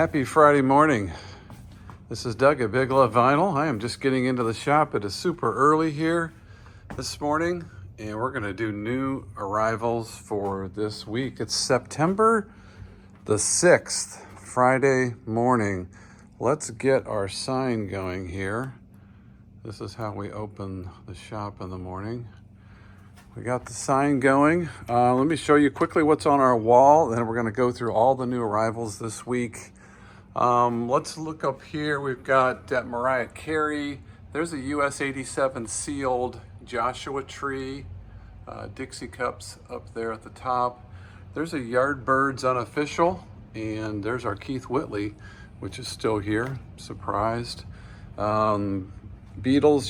Happy Friday morning. This is Doug at Big Love Vinyl. I am just getting into the shop. It is super early here this morning, and we're going to do new arrivals for this week. It's September the 6th, Friday morning. Let's get our sign going here. This is how we open the shop in the morning. We got the sign going. Let me show you quickly what's on our wall, then we're going to go through all the new arrivals this week. Let's look up here. We've got Mariah Carey. There's a US 87 sealed Joshua Tree, Dixie cups up there at the top. There's a Yardbirds unofficial, and there's our Keith Whitley, which is still here. Surprised. Beatles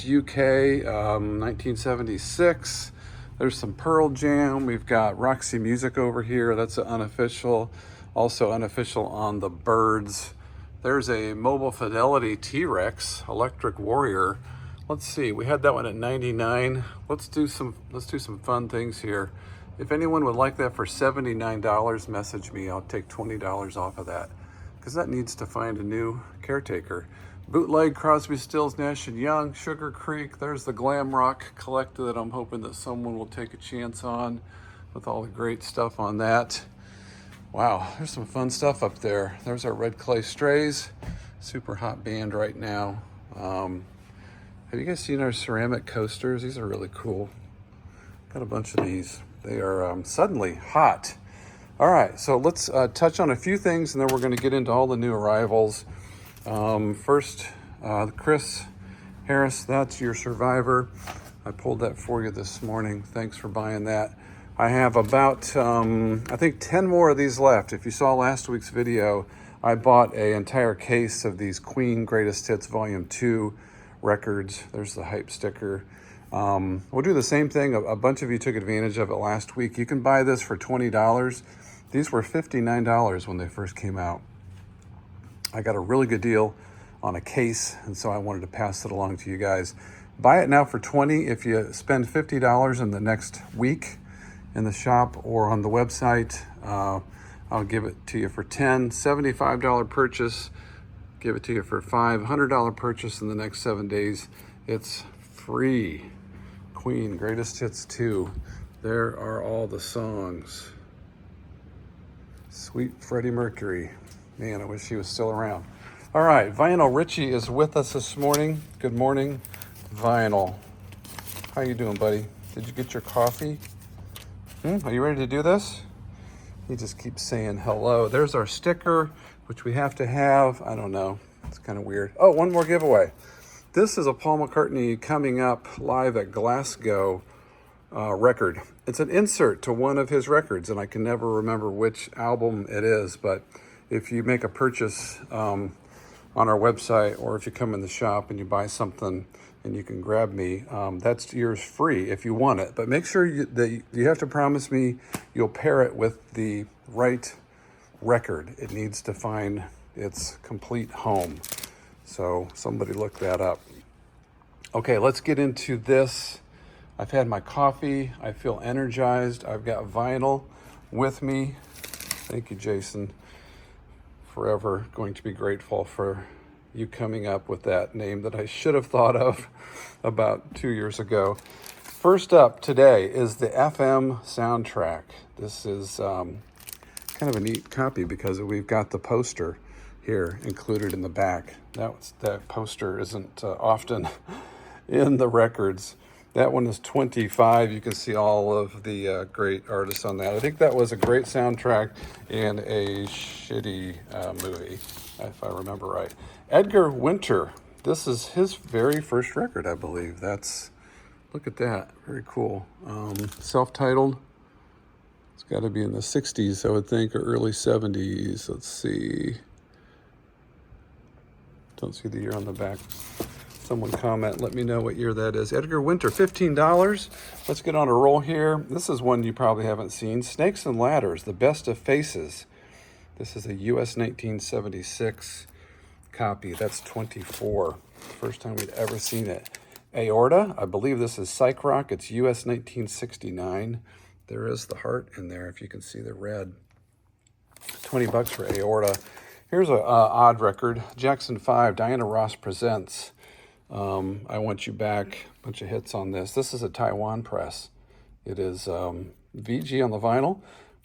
UK 1976. There's some Pearl Jam. We've got Roxy Music over here. That's an unofficial. Also unofficial on the Birds. There's a Mobile Fidelity T-Rex Electric Warrior. Let's see, we had that one at 99. Let's do some fun things here. If anyone would like that for $79, message me. I'll take $20 off of that, because that needs to find a new caretaker. Bootleg Crosby, Stills, Nash & Young, Sugar Creek. There's the Glam Rock Collector that I'm hoping that someone will take a chance on, with all the great stuff on that. Wow, there's some fun stuff up there. There's our Red Clay Strays, super hot band right now. Have you guys seen our ceramic coasters? These are really cool. Got a bunch of these. They are suddenly hot. All right, so let's touch on a few things, and then we're going to get into all the new arrivals. First, Chris Harris, that's your Survivor. I pulled that for you this morning. Thanks for buying that. I have about, I think 10 more of these left. If you saw last week's video, I bought an entire case of these Queen Greatest Hits Volume 2 records. There's the hype sticker. We'll do the same thing. A bunch of you took advantage of it last week. You can buy this for $20. These were $59 when they first came out. I got a really good deal on a case, and so I wanted to pass it along to you guys. Buy it now for $20. If you spend $50 in the next week in the shop or on the website, I'll give it to you for $10. $75 purchase, give it to you for $5. $100 purchase in the next 7 days. It's free. Queen Greatest Hits 2. There are all the songs. Sweet Freddie Mercury. Man, I wish he was still around. All right, Vinyl Richie is with us this morning. Good morning, Vinyl. How you doing, buddy? Did you get your coffee? Are you ready to do this? He just keeps saying hello. There's our sticker, which we have to have. I don't know. It's kind of weird. Oh, one more giveaway. This is a Paul McCartney Coming Up Live at Glasgow record. It's an insert to one of his records, and I can never remember which album it is, but if you make a purchase on our website, or if you come in the shop and you buy something and you can grab me, that's yours free if you want it. But make sure that you have to promise me you'll pair it with the right record. It needs to find its complete home. So somebody look that up. Okay, let's get into this. I've had my coffee. I feel energized. I've got Vinyl with me. Thank you, Jason. Forever going to be grateful for you coming up with that name that I should have thought of about 2 years ago. First up today is the FM soundtrack. This is kind of a neat copy because we've got the poster here included in the back. That poster isn't often in the records. That one is $25. You can see all of the great artists on that. I think that was a great soundtrack in a shitty movie, if I remember right. Edgar Winter. This is his very first record, I believe. Look at that. Very cool. Self-titled. It's got to be in the 60s, I would think, or early 70s. Let's see. Don't see the year on the back. Someone comment, let me know what year that is. Edgar Winter, $15. Let's get on a roll here. This is one you probably haven't seen. Snakes and Ladders, The Best of Faces. This is a US 1976 copy. That's $24. First time we'd ever seen it. Aorta, I believe this is Psych Rock. It's US 1969. There is the heart in there, if you can see the red. $20 for Aorta. Here's a odd record, Jackson 5, Diana Ross Presents. I Want You Back, bunch of hits on this. This is a Taiwan press. It is VG on the vinyl,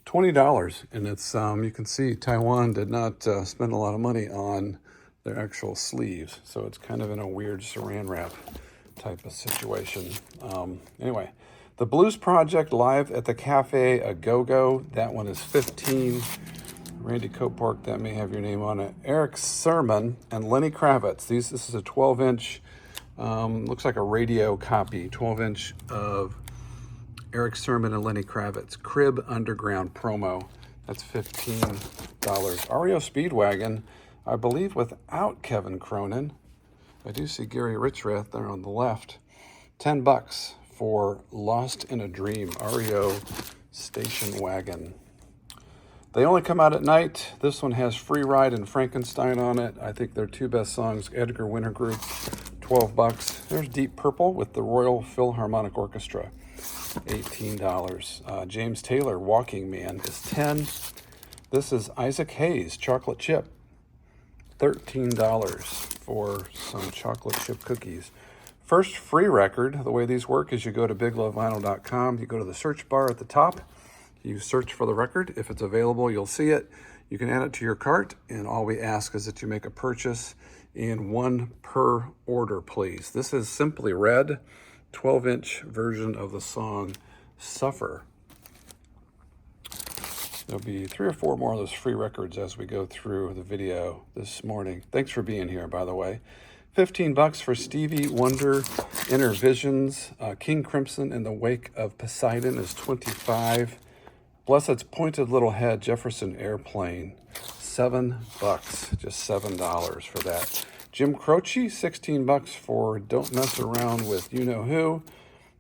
$20. And it's, you can see Taiwan did not spend a lot of money on their actual sleeves. So it's kind of in a weird saran wrap type of situation. Anyway, the Blues Project live at the Cafe A Go-Go. That one is $15. Randy Copark, that may have your name on it. Eric Sermon and Lenny Kravitz. This is a 12-inch, looks like a radio copy, 12-inch of Eric Sermon and Lenny Kravitz. Crib Underground promo. That's $15. REO Speedwagon, I believe without Kevin Cronin. I do see Gary Richrath there on the left. $10 for Lost in a Dream, REO Station Wagon. They only come out at night. This one has Free Ride and Frankenstein on it. I think their two best songs, Edgar Winter Group, $12. There's Deep Purple with the Royal Philharmonic Orchestra, $18. James Taylor, Walking Man, is $10. This is Isaac Hayes, Chocolate Chip, $13 for some chocolate chip cookies. First free record, the way these work is you go to BigLoveVinyl.com, you go to the search bar at the top, you search for the record. If it's available, you'll see it. You can add it to your cart, and all we ask is that you make a purchase in one per order, please. This is Simply Red, 12-inch version of the song Suffer. There'll be 3 or 4 more of those free records as we go through the video this morning. Thanks for being here, by the way. $15 for Stevie Wonder, Inner Visions. King Crimson in the Wake of Poseidon is $25. Blessed's Pointed Little Head, Jefferson Airplane, $7, just $7 for that. Jim Croce, $16 for Don't Mess Around with You Know Who.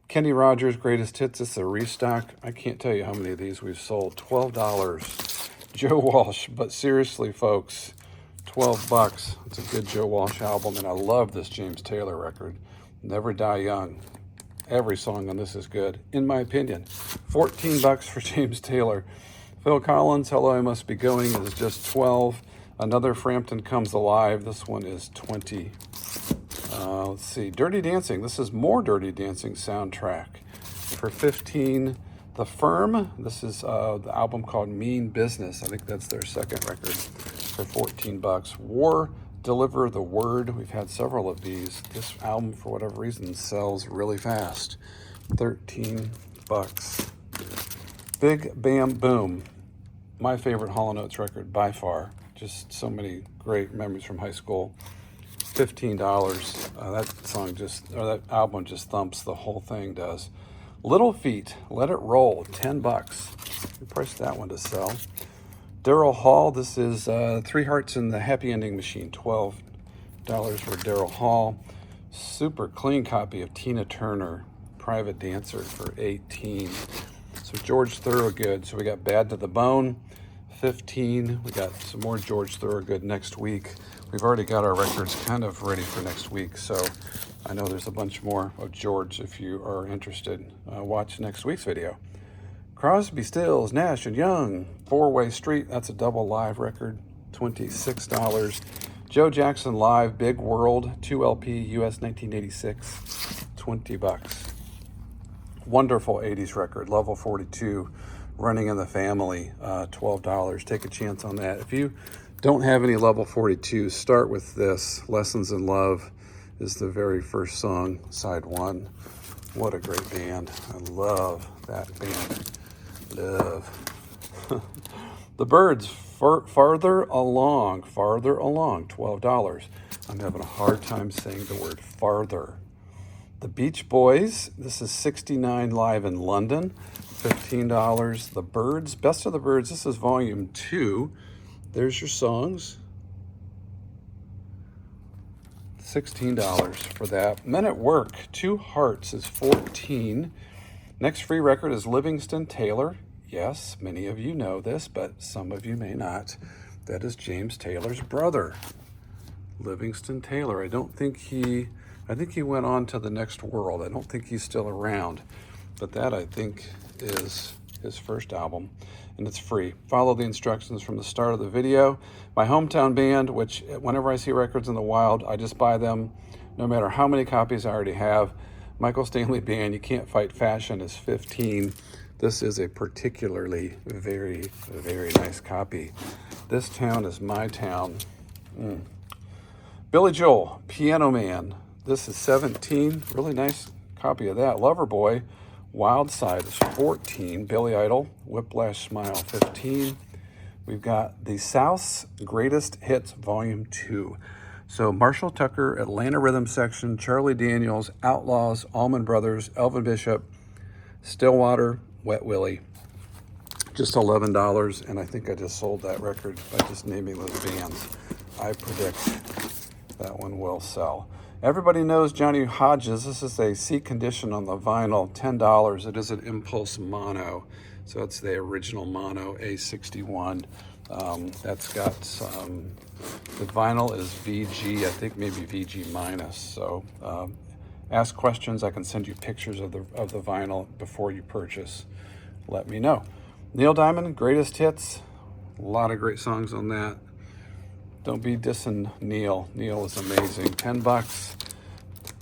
Kenny Rogers, Greatest Hits, it's a restock. I can't tell you how many of these we've sold. $12. Joe Walsh, but seriously, folks, $12. It's a good Joe Walsh album, and I love this James Taylor record, Never Die Young. Every song on this is good, in my opinion. $14 for James Taylor. Phil Collins, Hello, I Must Be Going, is just $12. Another Frampton Comes Alive. This one is $20. Let's see, Dirty Dancing. This is more Dirty Dancing soundtrack for $15. The Firm. This is the album called Mean Business. I think that's their second record for $14. War, Deliver the Word. We've had several of these. This album, for whatever reason, sells really fast. $13. Big Bam Boom. My favorite Hall & Oates record by far. Just so many great memories from high school. $15. That album just thumps. The whole thing does. Little Feat, Let It Roll, $10. We priced that one to sell. Daryl Hall, this is 3 Hearts in the Happy Ending Machine, $12 for Daryl Hall. Super clean copy of Tina Turner, Private Dancer, for $18. So George Thorogood, so we got Bad to the Bone, $15. We got some more George Thorogood next week. We've already got our records kind of ready for next week, so I know there's a bunch more of George. If you are interested, watch next week's video. Crosby, Stills, Nash & Young, Four-Way Street, that's a double live record, $26. Joe Jackson Live, Big World, 2 LP, US 1986, $20. Wonderful 80s record, Level 42, Running in the Family, $12. Take a chance on that. If you don't have any Level 42, start with this. Lessons in Love is the very first song, side 1. What a great band. I love that band. Love. The Byrds, Farther Along, $12. I'm having a hard time saying the word farther. The Beach Boys, this is 69 live in London, $15. The Byrds, Best of the Byrds, this is volume 2. There's your songs. $16 for that. Men at Work, 2 Hearts is $14. Next free record is Livingston Taylor. Yes, many of you know this, but some of you may not. That is James Taylor's brother, Livingston Taylor. I think he went on to the next world. I don't think he's still around, but that I think is his first album, and it's free. Follow the instructions from the start of the video. My hometown band, which whenever I see records in the wild, I just buy them no matter how many copies I already have. Michael Stanley Band, You Can't Fight Fashion, is 15. This is a particularly very, very nice copy. This Town Is My Town. Billy Joel, Piano Man. This is 17. Really nice copy of that. Loverboy, Wild Side is 14. Billy Idol, Whiplash Smile, 15. We've got the South's Greatest Hits, Volume 2. So Marshall Tucker, Atlanta Rhythm Section, Charlie Daniels, Outlaws, Allman Brothers, Elvin Bishop, Stillwater, Wet Willie. Just $11, and I think I just sold that record by just naming those bands. I predict that one will sell. Everybody knows Johnny Hodges. This is a C condition on the vinyl, $10. It is an Impulse Mono, so it's the original Mono A61. That's got some, the vinyl is VG, I think maybe VG minus. So ask questions. I can send you pictures of the vinyl before you purchase. Let me know. Neil Diamond, Greatest Hits. A lot of great songs on that. Don't be dissing Neil. Neil is amazing. $10.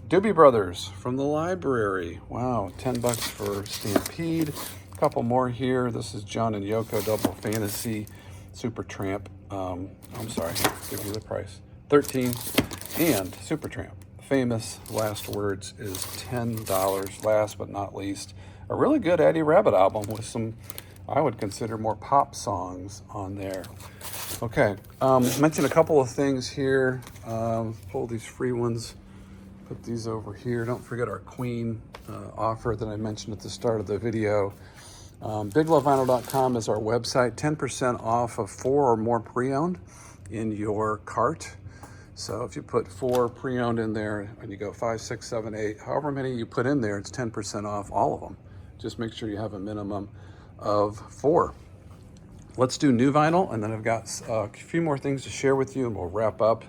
Doobie Brothers from the library. Wow, $10 for Stampede. A couple more here. This is John and Yoko, Double Fantasy, Supertramp. I'm sorry, give you the price. 13. And Supertramp, Famous Last Words, is $10. Last but not least, a really good Eddie Rabbitt album with some, I would consider, more pop songs on there. Okay, mention a couple of things here. Pull these free ones, put these over here. Don't forget our Queen offer that I mentioned at the start of the video. BigLoveVinyl.com is our website. 10% off of 4 or more pre-owned in your cart. So if you put 4 pre-owned in there and you go 5, 6, 7, 8, however many you put in there, it's 10% off all of them. Just make sure you have a minimum of 4. Let's do new vinyl, and then I've got a few more things to share with you, and we'll wrap up.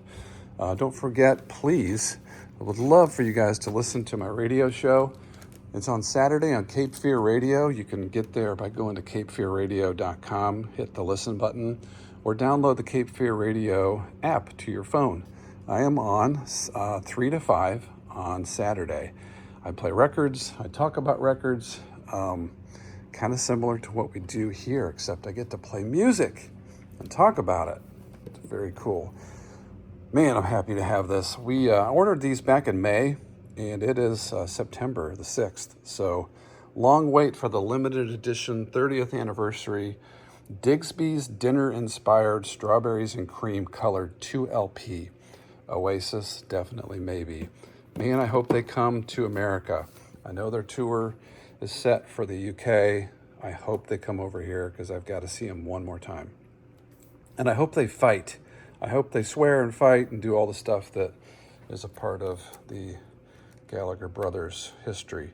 Don't forget, please, I would love for you guys to listen to my radio show. It's on Saturday on Cape Fear Radio. You can get there by going to capefearradio.com, hit the listen button, or download the Cape Fear Radio app to your phone. I am on 3 to 5 on Saturday. I play records, I talk about records, kind of similar to what we do here, except I get to play music and talk about it. It's very cool. Man, I'm happy to have this. We ordered these back in May, and it is September the 6th. So long wait for the limited edition 30th anniversary Digsby's Dinner-inspired Strawberries and Cream colored 2LP. Oasis, Definitely Maybe. Man, I hope they come to America. I know their tour is set for the UK. I hope they come over here because I've got to see them one more time. And I hope they fight. I hope they swear and fight and do all the stuff that is a part of the Gallagher Brothers history.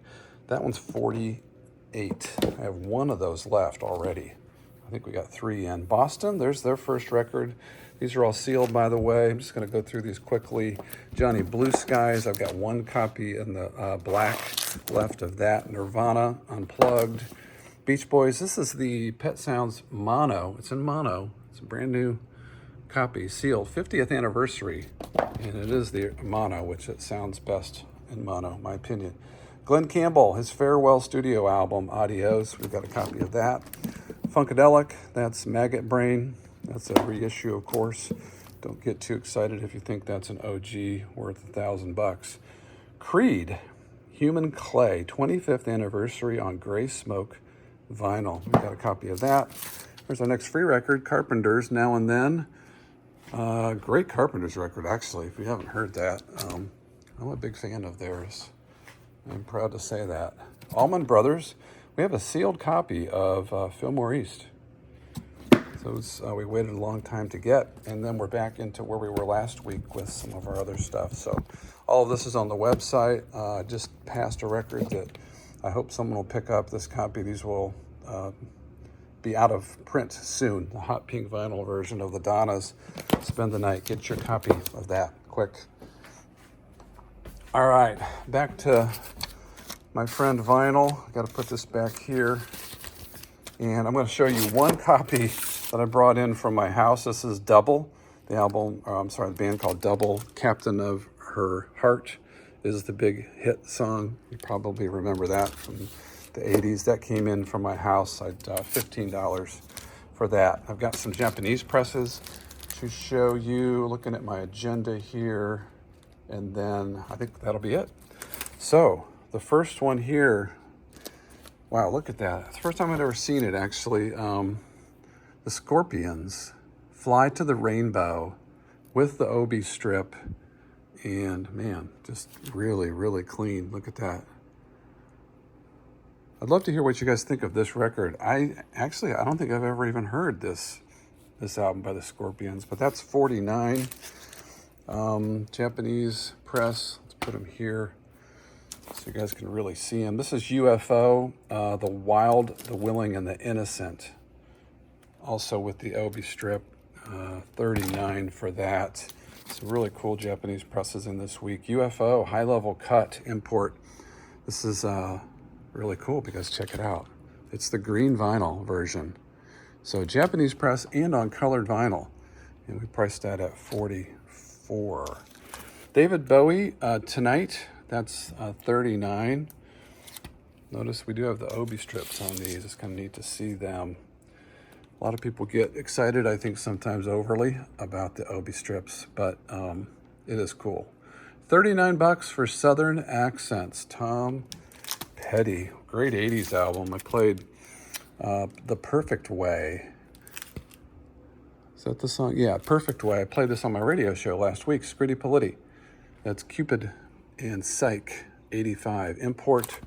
That one's 48. I have one of those left already. I think we got 3 in. Boston, there's their first record. These are all sealed, by the way. I'm just going to go through these quickly. Johnny Blue Skies, I've got 1 copy in the black left of that. Nirvana, Unplugged. Beach Boys, this is the Pet Sounds Mono. It's in mono. It's a brand new copy, sealed. 50th anniversary, and it is the mono, which it sounds best in mono, my opinion. Glenn Campbell, his farewell studio album, Adios. We've got a copy of that. Funkadelic, that's Maggot Brain. That's a reissue, of course. Don't get too excited if you think that's an OG worth $1,000. Creed, Human Clay, 25th anniversary on Gray Smoke vinyl. We got a copy of that. There's our next free record, Carpenters, Now and Then. Great Carpenters record, actually, if you haven't heard that. I'm a big fan of theirs. I'm proud to say that. Allman Brothers, we have a sealed copy of Fillmore East. Those we waited a long time to get, and then we're back into where we were last week with some of our other stuff. So all of this is on the website. Just passed a record that I hope someone will pick up. This copy, these will be out of print soon. The hot pink vinyl version of the Donnas. Spend the Night. Get your copy of that quick. All right, back to my friend vinyl. I got to put this back here. And I'm going to show you one copy that I brought in from my house. This is Double, the album, the band called Double. Captain of Her Heart is the big hit song. You probably remember that from the 80s. That came in from my house. I $15 for that. I've got some Japanese presses to show you, looking at my agenda here, and then I think that'll be it. So the first one here, wow, look at that. It's the first time I'd ever seen it, actually. The Scorpions, Fly to the Rainbow with the Obi strip. And man, just really, really clean. Look at that. I'd love to hear what you guys think of this record. I don't think I've ever even heard this album by the Scorpions, but that's $49. Japanese press. Let's put them here so you guys can really see them. This is UFO, The Wild, the Willing, and the Innocent. Also with the Obi strip, $39 for that. Some really cool Japanese presses in this week. UFO, high level cut import. This is really cool because check it out. It's the green vinyl version. So Japanese press and on colored vinyl. And we priced that at $44. David Bowie, Tonight, that's $39. Notice we do have the Obi strips on these. It's kind of neat to see them. A lot of people get excited, I think sometimes overly, about the Obi strips, but it is cool. $39 for Southern Accents, Tom Petty. Great 80s album. I played The Perfect Way. Is that the song? Yeah, Perfect Way. I played this on my radio show last week, Scritti Politti. That's Cupid and Psych, 85. Import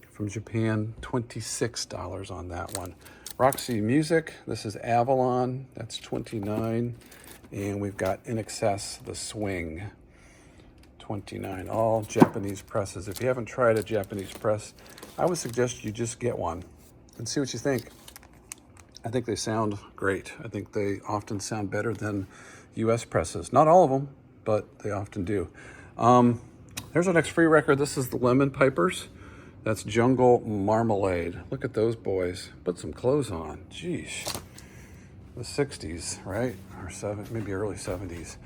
from Japan, $26 on that one. Roxy Music, this is Avalon, that's $29. And we've got In Excess, The Swing, $29. All Japanese presses. If you haven't tried a Japanese press, I would suggest you just get one and see what you think. I think they sound great. I think they often sound better than US presses. Not all of them, but they often do. There's our next free record. This is the Lemon Pipers. That's Jungle Marmalade. Look at those boys. Put some clothes on. Jeez. The 60s, right? Or maybe early 70s.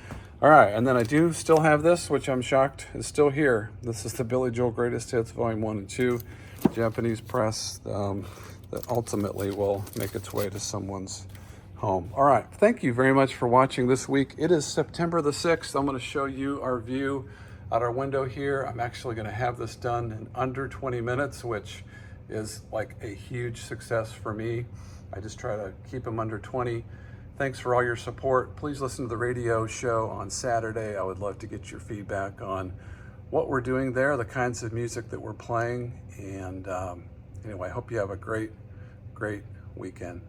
All right, and then I do still have this, which I'm shocked is still here. This is the Billy Joel Greatest Hits, Volume 1 and 2. Japanese press that ultimately will make its way to someone's home. All right, thank you very much for watching this week. It is September the 6th. I'm going to show you our view out our window here. I'm actually going to have this done in under 20 minutes, which is like a huge success for me. I just try to keep them under 20. Thanks for all your support. Please listen to the radio show on Saturday. I would love to get your feedback on what we're doing there, the kinds of music that we're playing. And anyway, I hope you have a great weekend.